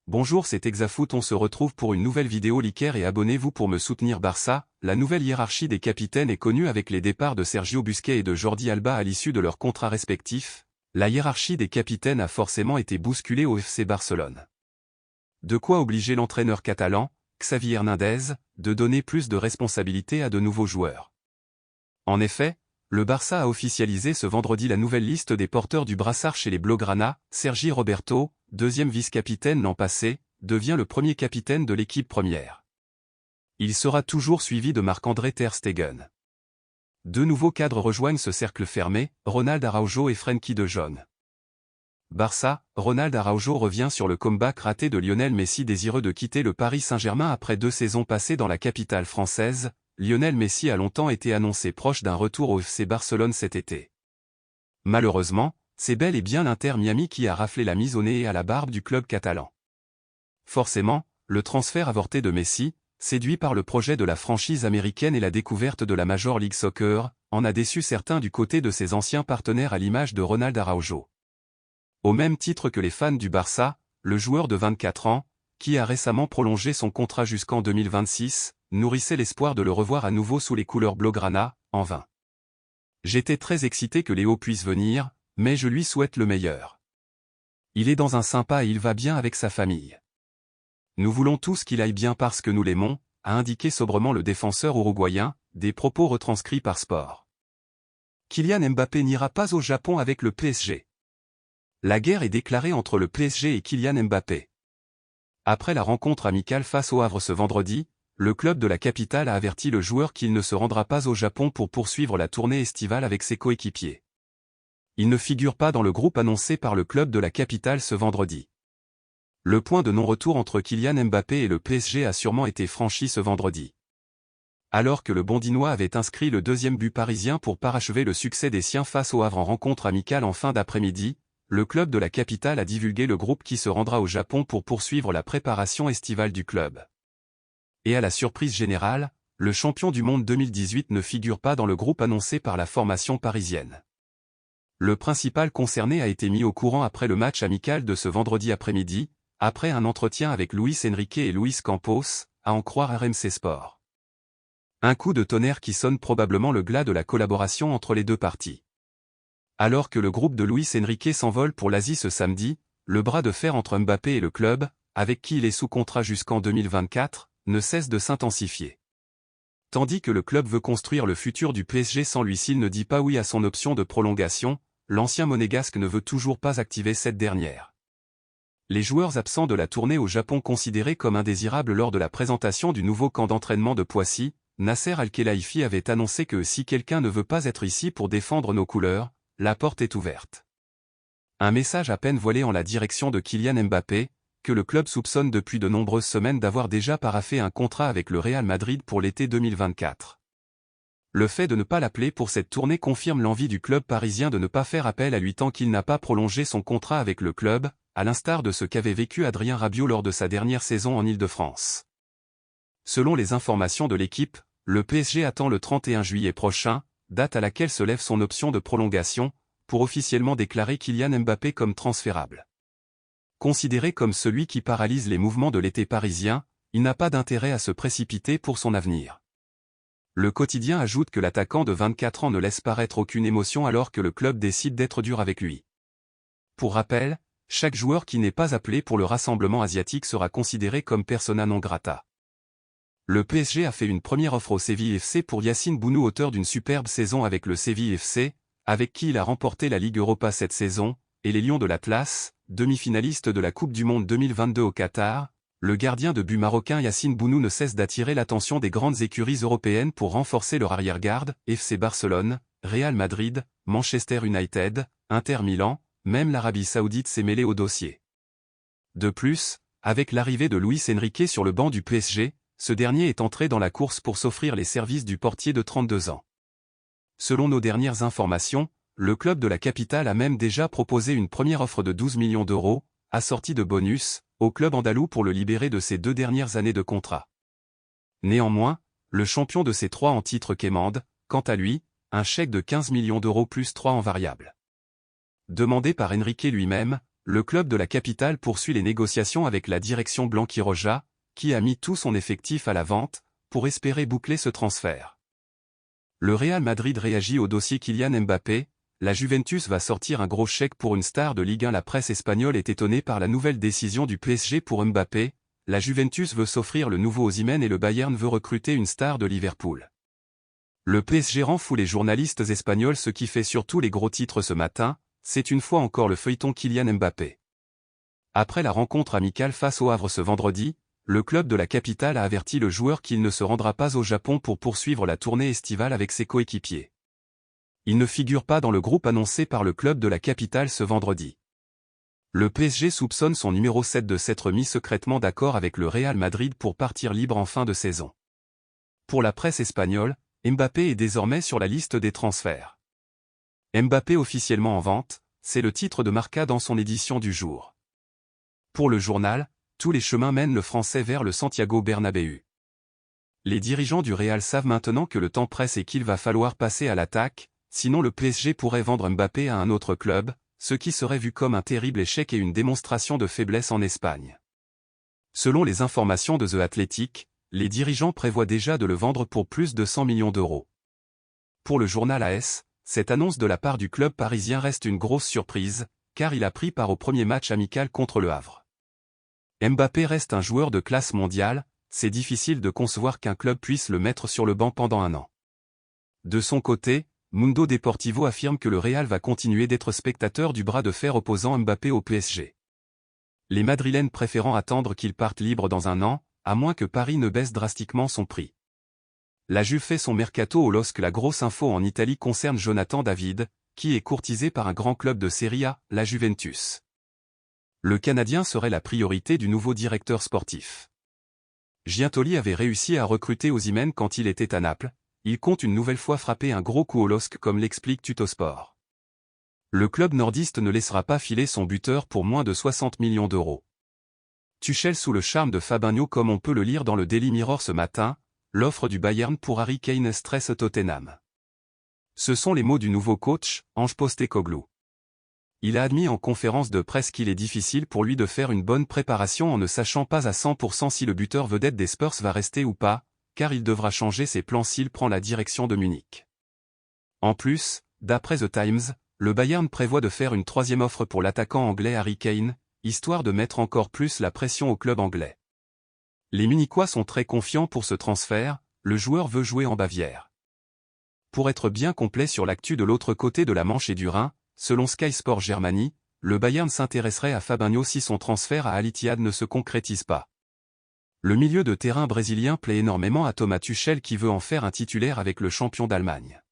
Bonjour, c'est Exafoot, on se retrouve pour une nouvelle vidéo. Likez et abonnez-vous pour me soutenir. Barça, la nouvelle hiérarchie des capitaines est connue avec les départs de Sergio Busquets et de Jordi Alba à l'issue de leurs contrats respectifs. La hiérarchie des capitaines a forcément été bousculée au FC Barcelone. De quoi obliger l'entraîneur catalan, Xavi Hernandez, de donner plus de responsabilités à de nouveaux joueurs. En effet, le Barça a officialisé ce vendredi la nouvelle liste des porteurs du brassard chez les Blaugrana. Sergi Roberto, deuxième vice-capitaine l'an passé, devient le premier capitaine de l'équipe première. Il sera toujours suivi de Marc-André ter Stegen. Deux nouveaux cadres rejoignent ce cercle fermé, Ronald Araujo et Frenkie de Jong. Barça, Ronald Araujo revient sur le comeback raté de Lionel Messi désireux de quitter le Paris Saint-Germain après 2 saisons passées dans la capitale française. Lionel Messi a longtemps été annoncé proche d'un retour au FC Barcelone cet été. Malheureusement, c'est bel et bien l'Inter Miami qui a raflé la mise au nez et à la barbe du club catalan. Forcément, le transfert avorté de Messi, séduit par le projet de la franchise américaine et la découverte de la Major League Soccer, en a déçu certains du côté de ses anciens partenaires à l'image de Ronald Araujo. Au même titre que les fans du Barça, le joueur de 24 ans, qui a récemment prolongé son contrat jusqu'en 2026, nourrissait l'espoir de le revoir à nouveau sous les couleurs blaugrana, en vain. J'étais très excité que Léo puisse venir, mais je lui souhaite le meilleur. Il est dans un sympa et il va bien avec sa famille. Nous voulons tous qu'il aille bien parce que nous l'aimons, a indiqué sobrement le défenseur uruguayen, des propos retranscrits par Sport. Kylian Mbappé n'ira pas au Japon avec le PSG. La guerre est déclarée entre le PSG et Kylian Mbappé. Après la rencontre amicale face au Havre ce vendredi, le club de la capitale a averti le joueur qu'il ne se rendra pas au Japon pour poursuivre la tournée estivale avec ses coéquipiers. Il ne figure pas dans le groupe annoncé par le club de la capitale ce vendredi. Le point de non-retour entre Kylian Mbappé et le PSG a sûrement été franchi ce vendredi. Alors que le Bondinois avait inscrit le deuxième but parisien pour parachever le succès des siens face au Havre en rencontre amicale en fin d'après-midi, le club de la capitale a divulgué le groupe qui se rendra au Japon pour poursuivre la préparation estivale du club. Et à la surprise générale, le champion du monde 2018 ne figure pas dans le groupe annoncé par la formation parisienne. Le principal concerné a été mis au courant après le match amical de ce vendredi après-midi, après un entretien avec Luis Enrique et Luis Campos, à en croire RMC Sport. Un coup de tonnerre qui sonne probablement le glas de la collaboration entre les deux parties. Alors que le groupe de Luis Enrique s'envole pour l'Asie ce samedi, le bras de fer entre Mbappé et le club, avec qui il est sous contrat jusqu'en 2024, ne cesse de s'intensifier. Tandis que le club veut construire le futur du PSG sans lui s'il ne dit pas oui à son option de prolongation, l'ancien monégasque ne veut toujours pas activer cette dernière. Les joueurs absents de la tournée au Japon considérés comme indésirables lors de la présentation du nouveau camp d'entraînement de Poissy, Nasser Al-Khelaifi avait annoncé que si quelqu'un ne veut pas être ici pour défendre nos couleurs, la porte est ouverte. Un message à peine voilé en la direction de Kylian Mbappé, que le club soupçonne depuis de nombreuses semaines d'avoir déjà paraphé un contrat avec le Real Madrid pour l'été 2024. Le fait de ne pas l'appeler pour cette tournée confirme l'envie du club parisien de ne pas faire appel à lui tant qu'il n'a pas prolongé son contrat avec le club, à l'instar de ce qu'avait vécu Adrien Rabiot lors de sa dernière saison en Île-de-France. Selon les informations de l'équipe, le PSG attend le 31 juillet prochain, date à laquelle se lève son option de prolongation, pour officiellement déclarer Kylian Mbappé comme transférable. Considéré comme celui qui paralyse les mouvements de l'été parisien, il n'a pas d'intérêt à se précipiter pour son avenir. Le quotidien ajoute que l'attaquant de 24 ans ne laisse paraître aucune émotion alors que le club décide d'être dur avec lui. Pour rappel, chaque joueur qui n'est pas appelé pour le rassemblement asiatique sera considéré comme persona non grata. Le PSG a fait une première offre au Séville FC pour Yacine Bounou, auteur d'une superbe saison avec le Séville FC, avec qui il a remporté la Ligue Europa cette saison, et les Lions de l'Atlas, demi-finaliste de la Coupe du Monde 2022 au Qatar. Le gardien de but marocain Yacine Bounou ne cesse d'attirer l'attention des grandes écuries européennes pour renforcer leur arrière-garde, FC Barcelone, Real Madrid, Manchester United, Inter Milan, même l'Arabie Saoudite s'est mêlée au dossier. De plus, avec l'arrivée de Luis Enrique sur le banc du PSG, ce dernier est entré dans la course pour s'offrir les services du portier de 32 ans. Selon nos dernières informations, le club de la capitale a même déjà proposé une première offre de 12 millions d'euros, assortie de bonus, au club andalou pour le libérer de ses 2 dernières années de contrat. Néanmoins, le champion de ces 3 en titre quémande, quant à lui, un chèque de 15 millions d'euros plus 3 en variable. Demandé par Enrique lui-même, le club de la capitale poursuit les négociations avec la direction blanquiroja, qui a mis tout son effectif à la vente, pour espérer boucler ce transfert. Le Real Madrid réagit au dossier Kylian Mbappé. La Juventus va sortir un gros chèque pour une star de Ligue 1. La presse espagnole est étonnée par la nouvelle décision du PSG pour Mbappé. La Juventus veut s'offrir le nouveau Osimhen et le Bayern veut recruter une star de Liverpool. Le PSG rend fou les journalistes espagnols. Ce qui fait surtout les gros titres ce matin, c'est une fois encore le feuilleton Kylian Mbappé. Après la rencontre amicale face au Havre ce vendredi, le club de la capitale a averti le joueur qu'il ne se rendra pas au Japon pour poursuivre la tournée estivale avec ses coéquipiers. Il ne figure pas dans le groupe annoncé par le club de la capitale ce vendredi. Le PSG soupçonne son numéro 7 de s'être mis secrètement d'accord avec le Real Madrid pour partir libre en fin de saison. Pour la presse espagnole, Mbappé est désormais sur la liste des transferts. Mbappé officiellement en vente, c'est le titre de Marca dans son édition du jour. Pour le journal, tous les chemins mènent le Français vers le Santiago Bernabéu. Les dirigeants du Real savent maintenant que le temps presse et qu'il va falloir passer à l'attaque, sinon le PSG pourrait vendre Mbappé à un autre club, ce qui serait vu comme un terrible échec et une démonstration de faiblesse en Espagne. Selon les informations de The Athletic, les dirigeants prévoient déjà de le vendre pour plus de 100 millions d'euros. Pour le journal AS, cette annonce de la part du club parisien reste une grosse surprise, car il a pris part au premier match amical contre le Havre. Mbappé reste un joueur de classe mondiale, c'est difficile de concevoir qu'un club puisse le mettre sur le banc pendant un an. De son côté, Mundo Deportivo affirme que le Real va continuer d'être spectateur du bras de fer opposant Mbappé au PSG. Les Madrilènes préférant attendre qu'il parte libre dans un an, à moins que Paris ne baisse drastiquement son prix. La Juve fait son mercato au LOSC. La grosse info en Italie concerne Jonathan David, qui est courtisé par un grand club de Serie A, la Juventus. Le Canadien serait la priorité du nouveau directeur sportif. Giuntoli avait réussi à recruter Osimhen quand il était à Naples. Il compte une nouvelle fois frapper un gros coup au LOSC comme l'explique Tuttosport. Le club nordiste ne laissera pas filer son buteur pour moins de 60 millions d'euros. Tuchel sous le charme de Fabinho comme on peut le lire dans le Daily Mirror ce matin, l'offre du Bayern pour Harry Kane stresse Tottenham. Ce sont les mots du nouveau coach, Ange Postecoglou. Il a admis en conférence de presse qu'il est difficile pour lui de faire une bonne préparation en ne sachant pas à 100% si le buteur vedette des Spurs va rester ou pas, car il devra changer ses plans s'il prend la direction de Munich. En plus, d'après The Times, le Bayern prévoit de faire une troisième offre pour l'attaquant anglais Harry Kane, histoire de mettre encore plus la pression au club anglais. Les Munichois sont très confiants pour ce transfert, le joueur veut jouer en Bavière. Pour être bien complet sur l'actu de l'autre côté de la Manche et du Rhin, selon Sky Sport Germany, le Bayern s'intéresserait à Fabinho si son transfert à Al Ittihad ne se concrétise pas. Le milieu de terrain brésilien plaît énormément à Thomas Tuchel qui veut en faire un titulaire avec le champion d'Allemagne.